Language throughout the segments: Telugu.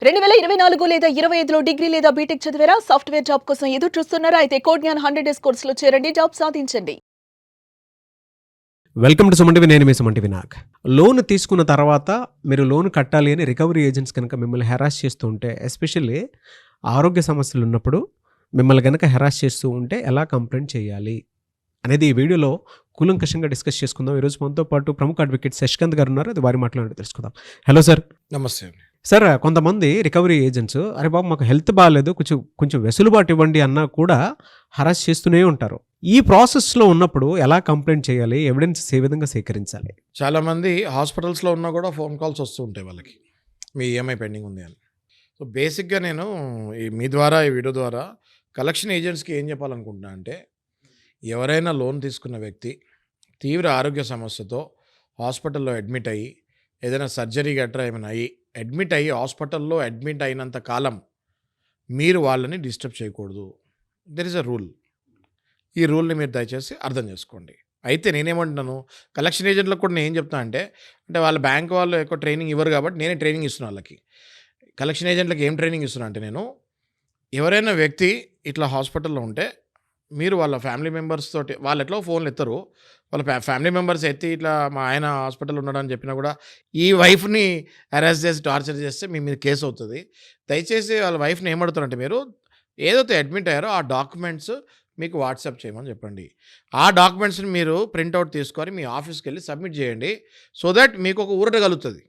2024 లేదా 25లో డిగ్రీ లేదా బీటెక్ చదివారా? సాఫ్ట్‌వేర్ జాబ్ కోసం ఎదురు చూస్తున్నారా? అయితే కోడ్ జ్ఞాన్ 100 డేస్ కోర్సులో చేరండి. జాబ్ సాధించండి. Welcome to Suman TV. నేను మీ సుమన్ టీవీ నాగ్. లోన్ తీసుకున్న తర్వాత మీరు లోన్ కట్టాలి అని రికవరీ ఏజెంట్స్ కనుక మిమ్మల్ని హెరాస్ చేస్తూ ఉంటే, ఎస్పెషల్లీ ఆరోగ్య సమస్యలు ఉన్నప్పుడు మిమ్మల్ని గనక హెరాస్ చేస్తూ ఉంటే ఎలా కంప్లైంట్ చేయాలి అనేది ఈ వీడియోలో కూలంకషంగా డిస్కస్ చేసుకుందాం. ఈరోజు మనతో పాటు ప్రముఖ అడ్వకేట్ శశికాంత్ గారు ఉన్నారు. అది వారి మాట్లాడి తెలుసుకుందాం. Hello sir. నమస్తే అండి. సార్, కొంతమంది రికవరీ ఏజెంట్స్ అరే బాబు మాకు హెల్త్ బాగాలేదు, కొంచెం వెసులుబాటు ఇవ్వండి అన్నా కూడా హరాస్ చేస్తూనే ఉంటారు. ఈ ప్రాసెస్లో ఉన్నప్పుడు ఎలా కంప్లైంట్ చేయాలి, ఎవిడెన్సెస్ ఏ విధంగా సేకరించాలి? చాలామంది హాస్పిటల్స్లో ఉన్నా కూడా ఫోన్ కాల్స్ వస్తూ ఉంటాయి వాళ్ళకి, మీ ఈఎంఐ పెండింగ్ ఉంది అని. సో బేసిక్గా నేను మీ ద్వారా ఈ వీడియో ద్వారా కలెక్షన్ ఏజెంట్స్కి ఏం చెప్పాలనుకుంటున్నా అంటే, ఎవరైనా లోన్ తీసుకున్న వ్యక్తి తీవ్ర ఆరోగ్య సమస్యతో హాస్పిటల్లో అడ్మిట్ అయ్యి ఏదైనా సర్జరీ గట్రా ఏమైనా అడ్మిట్ అయ్యి హాస్పిటల్లో అడ్మిట్ అయినంత కాలం మీరు వాళ్ళని డిస్టర్బ్ చేయకూడదు. There is a rule. ఈ రూల్ని మీరు దయచేసి అర్థం చేసుకోండి. అయితే నేనేమంటున్నాను, కలెక్షన్ ఏజెంట్లకు కూడా నేను ఏం చెప్తాను అంటే వాళ్ళ బ్యాంక్ వాళ్ళు ఎక్కువ ట్రైనింగ్ ఇవ్వరు కాబట్టి నేనే ట్రైనింగ్ ఇస్తున్నాను వాళ్ళకి. కలెక్షన్ ఏజెంట్లకు ఏం ట్రైనింగ్ ఇస్తున్నా అంటే, నేను ఎవరైనా వ్యక్తి ఇట్లా హాస్పిటల్లో ఉంటే మీరు వాళ్ళ ఫ్యామిలీ మెంబర్స్ తోటి, వాళ్ళు ఎట్లా ఫోన్లు ఎత్తారు, వాళ్ళ ఫ్యామిలీ మెంబర్స్ ఎత్తి ఇట్లా మా ఆయన హాస్పిటల్లో ఉన్నాడని చెప్పినా కూడా ఈ వైఫ్ని హెరాస్ చేసి టార్చర్ చేస్తే మీ మీద కేసు అవుతుంది. దయచేసి వాళ్ళ వైఫ్ని ఏమడుతారంటే, మీరు ఏదైతే అడ్మిట్ అయ్యారో ఆ డాక్యుమెంట్స్ మీకు వాట్సాప్ చేయమని చెప్పండి. ఆ డాక్యుమెంట్స్ని మీరు ప్రింట్అవుట్ తీసుకొని మీ ఆఫీస్కి వెళ్ళి సబ్మిట్ చేయండి. సో దట్ మీకు ఒక ఊరట కలుగుతుంది.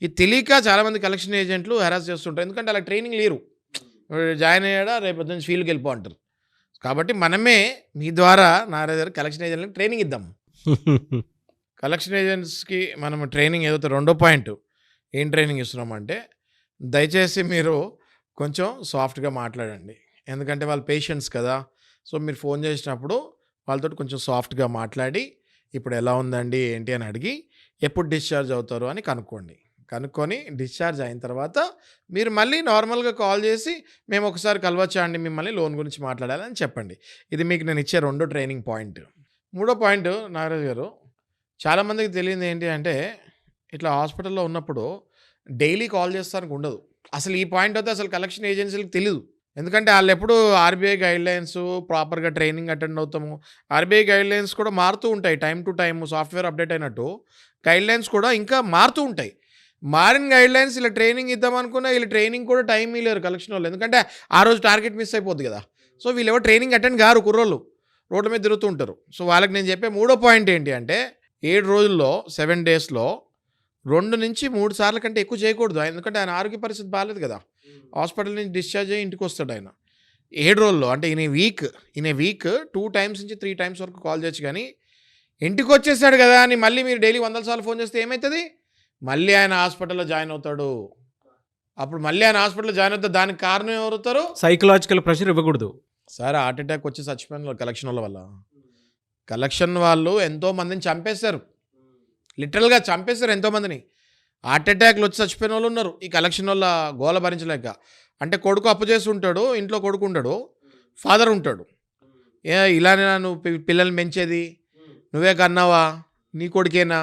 ఇది తెలియక చాలామంది కలెక్షన్ ఏజెంట్లు హెరాస్ చేస్తుంటారు. ఎందుకంటే అలా ట్రైనింగ్ లేరు. జాయిన్ అయ్యాడా రేపు నుంచి ఫీల్డ్కి వెళ్ళిపో అంటారు. కాబట్టి మనమే మీ ద్వారా నారాజు కలెక్షన్ ఏజెంట్లకు ట్రైనింగ్ ఇద్దాం. కలెక్షన్ ఏజెంట్స్కి మనం ట్రైనింగ్ ఏదైతే రెండో పాయింట్ ఏం ట్రైనింగ్ ఇస్తున్నామంటే, దయచేసి మీరు కొంచెం సాఫ్ట్గా మాట్లాడండి. ఎందుకంటే వాళ్ళు పేషెంట్స్ కదా. సో మీరు ఫోన్ చేసినప్పుడు వాళ్ళతో కొంచెం సాఫ్ట్గా మాట్లాడి, ఇప్పుడు ఎలా ఉందండి ఏంటి అని అడిగి, ఎప్పుడు డిశ్చార్జ్ అవుతారు అని కనుక్కొని డిశ్చార్జ్ అయిన తర్వాత మీరు మళ్ళీ నార్మల్గా కాల్ చేసి, మేము ఒకసారి కలవచ్చా అండి మిమ్మల్ని, లోన్ గురించి మాట్లాడాలని చెప్పండి. ఇది మీకు నేను ఇచ్చే రెండో ట్రైనింగ్ పాయింట్. మూడో పాయింట్ నాగరాజు గారు, చాలామందికి తెలియదు ఏంటి అంటే, ఇట్లా హాస్పిటల్లో ఉన్నప్పుడు డైలీ కాల్ చేస్తానికి ఉండదు. అసలు ఈ పాయింట్ అయితే అసలు కలెక్షన్ ఏజెన్సీలకు తెలియదు. ఎందుకంటే వాళ్ళు ఎప్పుడు ఆర్బీఐ గైడ్లైన్స్ ప్రాపర్గా ట్రైనింగ్ అటెండ్ అవుతాము. ఆర్బీఐ గైడ్లైన్స్ కూడా మారుతూ ఉంటాయి time to time. Software update అయినట్టు గైడ్లైన్స్ కూడా ఇంకా మారుతూ ఉంటాయి. మారిన గైడ్లైన్స్ ఇలా ట్రైనింగ్ ఇద్దామనుకున్నా వీళ్ళు ట్రైనింగ్ కూడా టైం ఇవ్వలేరు కలెక్షన్ వాళ్ళు. ఎందుకంటే ఆ రోజు టార్గెట్ మిస్ అయిపోద్ది కదా. సో వీళ్ళు ఎవరు ట్రైనింగ్ అటెండ్ కారు, కుర్రోళ్ళు రోడ్ల మీద తిరుగుతూ ఉంటారు. సో వాళ్ళకి నేను చెప్పే మూడో పాయింట్ ఏంటి అంటే, 7 రోజుల్లో 7 డేస్లో 2 నుంచి 3 సార్ల కంటే ఎక్కువ చేయకూడదు. ఎందుకంటే ఆయన ఆరోగ్య పరిస్థితి బాగాలేదు కదా. హాస్పిటల్ నుంచి డిశ్చార్జ్ అయ్యి ఇంటికి వస్తాడు ఆయన. 7 రోజుల్లో అంటే ఇన్ ఏ వీక్ 2 టైమ్స్ నుంచి 3 టైమ్స్ వరకు కాల్ చేయొచ్చు. కానీ ఇంటికి వచ్చేసాడు కదా అని మళ్ళీ మీరు డైలీ 100 సార్లు ఫోన్ చేస్తే ఏమవుతుంది? మళ్ళీ ఆయన హాస్పిటల్లో జాయిన్ అవుతాడు. అప్పుడు మళ్ళీ ఆయన హాస్పిటల్లో జాయిన్ అవుతాడు. దానికి కారణం ఎవరుతారు? సైకలాజికల్ ప్రెషర్ ఇవ్వకూడదు. సార్, హార్ట్ అటాక్ వచ్చి చచ్చిపోయిన కలెక్షన్ వాళ్ళ వల్ల. కలెక్షన్ వాళ్ళు ఎంతోమందిని చంపేశారు, లిటరల్గా చంపేశారు ఎంతోమందిని. హార్ట్ అటాక్లు వచ్చి చచ్చిపోయిన వాళ్ళు ఉన్నారు ఈ కలెక్షన్ వల్ల గోల భరించలేక. అంటే కొడుకు అప్పు చేసి ఉంటాడు, ఇంట్లో కొడుకు ఉంటాడు, ఫాదర్ ఉంటాడు. ఇలానే నువ్వు పిల్లల్ని పెంచేది, నువ్వే కన్నావా, నీ కొడుకేనా,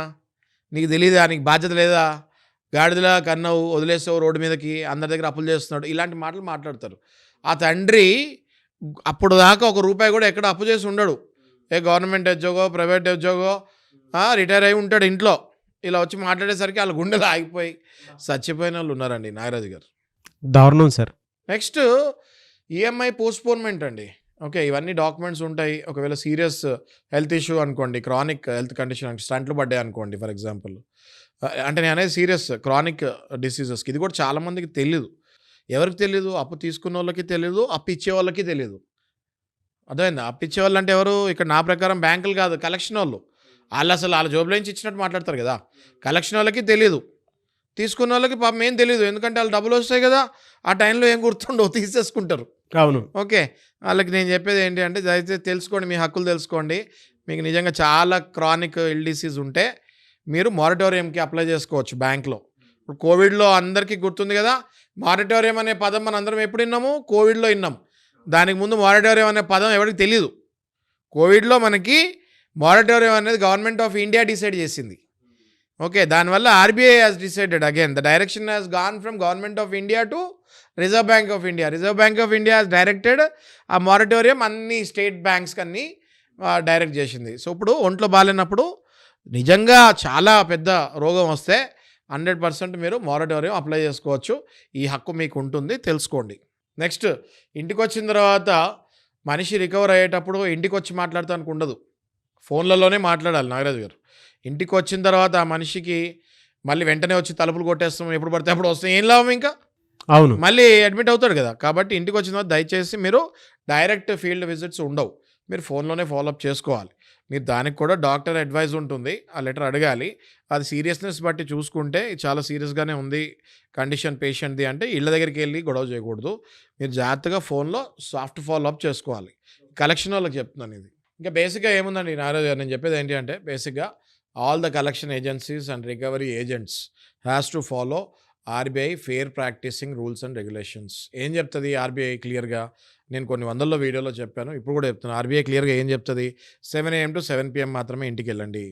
నీకు తెలీదా, నీకు బాధ్యత లేదా, గాడిదలా కన్నావు, వదిలేస్తావు రోడ్డు మీదకి, అందరి దగ్గర అప్పులు చేస్తున్నాడు, ఇలాంటి మాటలు మాట్లాడతారు. ఆ తండ్రి అప్పుడు దాకా ₹1 కూడా ఎక్కడ అప్పు చేసి ఉండడు. గవర్నమెంట్ ఉద్యోగో ప్రైవేట్ ఉద్యోగో రిటైర్ అయి ఉంటాడు ఇంట్లో. ఇలా వచ్చి మాట్లాడేసరికి వాళ్ళ గుండెలు ఆగిపోయి చచ్చిపోయిన వాళ్ళు ఉన్నారండి నాగరాజు గారు. దారుణం సార్. నెక్స్ట్ ఈఎంఐ పోస్ట్పోన్మెంట్ అండి. ఓకే, ఇవన్నీ డాక్యుమెంట్స్ ఉంటాయి. ఒకవేళ సీరియస్ హెల్త్ ఇష్యూ అనుకోండి, క్రానిక్ హెల్త్ కండిషన్, స్టంట్లు పడ్డాయి అనుకోండి ఫర్ ఎగ్జాంపుల్. అంటే నేను అనేది సీరియస్ క్రానిక్ డిసీజెస్కి. ఇది కూడా చాలామందికి తెలియదు. ఎవరికి తెలియదు? అప్పు తీసుకున్న వాళ్ళకి తెలియదు, అప్పు ఇచ్చే వాళ్ళకి తెలియదు. అర్థమైందా? అప్పు ఇచ్చే వాళ్ళు అంటే ఎవరు? ఇక్కడ నా ప్రకారం బ్యాంకులు కాదు, కలెక్షన్ వాళ్ళు. వాళ్ళు అసలు వాళ్ళ జోబులో నుంచి ఇచ్చినట్టు మాట్లాడతారు కదా. కలెక్షన్ వాళ్ళకి తెలియదు, తీసుకున్న వాళ్ళకి పాపం ఏం తెలియదు. ఎందుకంటే వాళ్ళు డబ్బులు వస్తాయి కదా, ఆ టైంలో ఏం గుర్తుండవు, తీసేసుకుంటారు. అవును. ఓకే, వాళ్ళకి నేను చెప్పేది ఏంటి అంటే, దయచేసి తెలుసుకోండి, మీ హక్కులు తెలుసుకోండి. మీకు నిజంగా చాలా క్రానిక్ ఇల్ డిసీజ్ ఉంటే మీరు మారిటోరియంకి అప్లై చేసుకోవచ్చు బ్యాంక్లో. ఇప్పుడు కోవిడ్లో అందరికీ గుర్తుంది కదా, మారిటోరియం అనే పదం మన అందరం ఎప్పుడు విన్నాము? కోవిడ్లో విన్నాం. దానికి ముందు మారిటోరియం అనే పదం ఎవరికి తెలియదు. కోవిడ్లో మనకి మారిటోరియం అనేది గవర్నమెంట్ ఆఫ్ ఇండియా డిసైడ్ చేసింది. ఓకే, దానివల్ల RBI has decided again the direction has gone from government of India to reserve Bank of India. Reserve Bank of India has directed ఆ మారటోరియం అన్ని స్టేట్ బ్యాంక్స్కి అన్ని డైరెక్ట్ చేసింది. సో ఇప్పుడు ఒంట్లో బాగాలేనప్పుడు నిజంగా చాలా పెద్ద రోగం వస్తే 100% మీరు మారటోరియం అప్లై చేసుకోవచ్చు. ఈ హక్కు మీకు ఉంటుంది, తెలుసుకోండి. నెక్స్ట్, ఇంటికి వచ్చిన తర్వాత మనిషి రికవర్ అయ్యేటప్పుడు ఇంటికి వచ్చి మాట్లాడటానికి ఉండదు, ఫోన్లలోనే మాట్లాడాలి నాగరాజు గారు. ఇంటికి వచ్చిన తర్వాత ఆ మనిషికి మళ్ళీ వెంటనే వచ్చి తలుపులు కొట్టేస్తాం, ఎప్పుడు పడితే అప్పుడు వస్తాం, ఏం లాభం, ఇంకా అవును. మళ్ళీ అడ్మిట్ అవుతాడు కదా. కాబట్టి ఇంటికి వచ్చిన తర్వాత దయచేసి మీరు డైరెక్ట్ ఫీల్డ్ విజిట్స్ ఉండవు, మీరు ఫోన్లోనే ఫాలోఅప్ చేసుకోవాలి. మీరు దానికి కూడా డాక్టర్ అడ్వైజ్ ఉంటుంది, ఆ లెటర్ అడగాలి. అది సీరియస్నెస్ బట్టి చూసుకుంటే చాలా సీరియస్గానే ఉంది కండిషన్ పేషెంట్ది అంటే ఇళ్ళ దగ్గరికి వెళ్ళి గొడవ చేయకూడదు. మీరు జాగ్రత్తగా ఫోన్లో సాఫ్ట్ ఫాలోఅప్ చేసుకోవాలి. కలెక్షన్ వాళ్ళకి చెప్తున్నాను ఇది. ఇంకా బేసిక్గా ఏముందండి నారాజు గారు, నేను చెప్పేది ఏంటి అంటే బేసిక్గా all the collection agencies and recovery agents has to follow RBI fair practising rules and regulations. ఏం చెప్తుంది ఆర్బీఐ క్లియర్గా? నేను కొన్ని వందల్లో వీడియోలో చెప్పాను, ఇప్పుడు కూడా చెప్తున్నాను. ఆర్బీఐ క్లియర్గా ఏం చెప్తుంది? 7 AM to 7 PM మాత్రమే ఇంటికి వెళ్ళండి.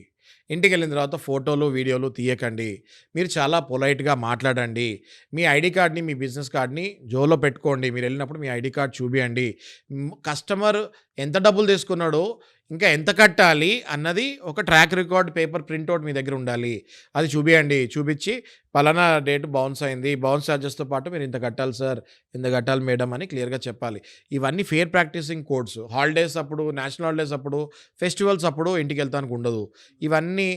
ఇంటికి వెళ్ళిన తర్వాత ఫోటోలు వీడియోలు తీయకండి. మీరు చాలా పొలైట్గా మాట్లాడండి. మీ ఐడి కార్డ్ని, మీ బిజినెస్ కార్డ్ని జోలో పెట్టుకోండి. మీరు వెళ్ళినప్పుడు మీ ఐడి కార్డ్ చూపియండి. కస్టమర్ ఎంత డబ్బులు తీసుకున్నాడో, ఇంకా ఎంత కట్టాలి అన్నది ఒక ట్రాక్ రికార్డ్ పేపర్ ప్రింట్అవుట్ మీ దగ్గర ఉండాలి. అది చూపియండి. చూపించి పలానా డేట్ బౌన్స్ అయింది, బౌన్స్ ఛార్జెస్తో పాటు మీరు ఇంత కట్టాలి సార్, ఇంత కట్టాలి మేడం అని క్లియర్గా చెప్పాలి. ఇవన్నీ ఫెయిర్ ప్రాక్టీసింగ్ కోడ్స్. హాలిడేస్ అప్పుడు, నేషనల్ హాలిడేస్ అప్పుడు, ఫెస్టివల్స్ అప్పుడు ఇంటికి వెళ్తానికి ఉండదు. ఇవన్నీ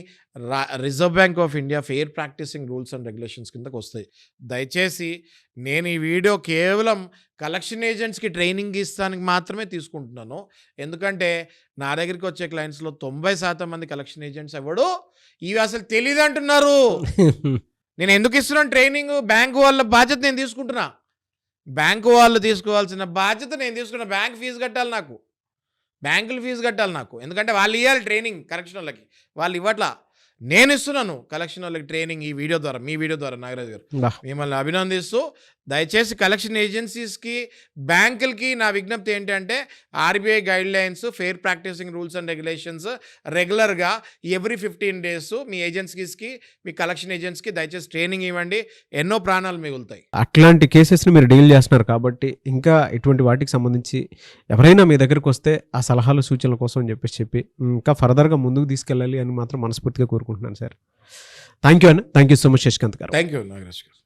Reserve Bank of India fair practising rules and regulations కిందకు వస్తాయి. దయచేసి నేను ఈ వీడియో కేవలం కలెక్షన్ ఏజెంట్స్కి ట్రైనింగ్ ఇస్తానికి మాత్రమే తీసుకుంటున్నాను. ఎందుకంటే నా దగ్గరికి వచ్చే క్లయింట్స్లో 90% మంది కలెక్షన్ ఏజెంట్స్ ఎవడు ఇవి అసలు తెలియదు అంటున్నారు. నేను ఎందుకు ఇస్తున్నాను ట్రైనింగ్? బ్యాంకు వాళ్ళ బాధ్యత నేను తీసుకుంటున్నా. బ్యాంకు వాళ్ళు తీసుకోవాల్సిన బాధ్యత నేను తీసుకున్నా. బ్యాంక్ ఫీజు కట్టాలి నాకు, బ్యాంకులు ఫీజు కట్టాలి నాకు. ఎందుకంటే వాళ్ళు ఇవ్వాలి ట్రైనింగ్ కరెక్షన్ వాళ్ళకి, వాళ్ళు ఇవ్వట్లా. నేను ఇస్తున్నాను కలెక్షన్ వాళ్ళకి ట్రైనింగ్ ఈ వీడియో ద్వారా, మీ వీడియో ద్వారా. నాగరాజు గారు, మిమ్మల్ని అభినందిస్తూ దయచేసి కలెక్షన్ ఏజెన్సీస్కి, బ్యాంకులకి నా విజ్ఞప్తి ఏంటంటే RBI guidelines, fair practising rules and regulations రెగ్యులర్గా ఎవ్రీ 15 days మీ ఏజెన్సీస్కి, మీ కలెక్షన్ ఏజెంట్స్కి దయచేసి ట్రైనింగ్ ఇవ్వండి. ఎన్నో ప్రాణాలు మిగులుతాయి. అట్లాంటి కేసెస్ని మీరు డీల్ చేస్తున్నారు కాబట్టి ఇంకా ఇటువంటి వాటికి సంబంధించి ఎవరైనా మీ దగ్గరికి వస్తే ఆ సలహాలు సూచనల కోసం అని చెప్పి ఇంకా ఫర్దర్గా ముందుకు తీసుకెళ్ళాలి అని మాత్రం మనస్ఫూర్తిగా కోరుకుంటున్నాను సార్. థ్యాంక్ యూ అన్న. Thank you so much Shashikant garu. Thank you Nagaraj గారు.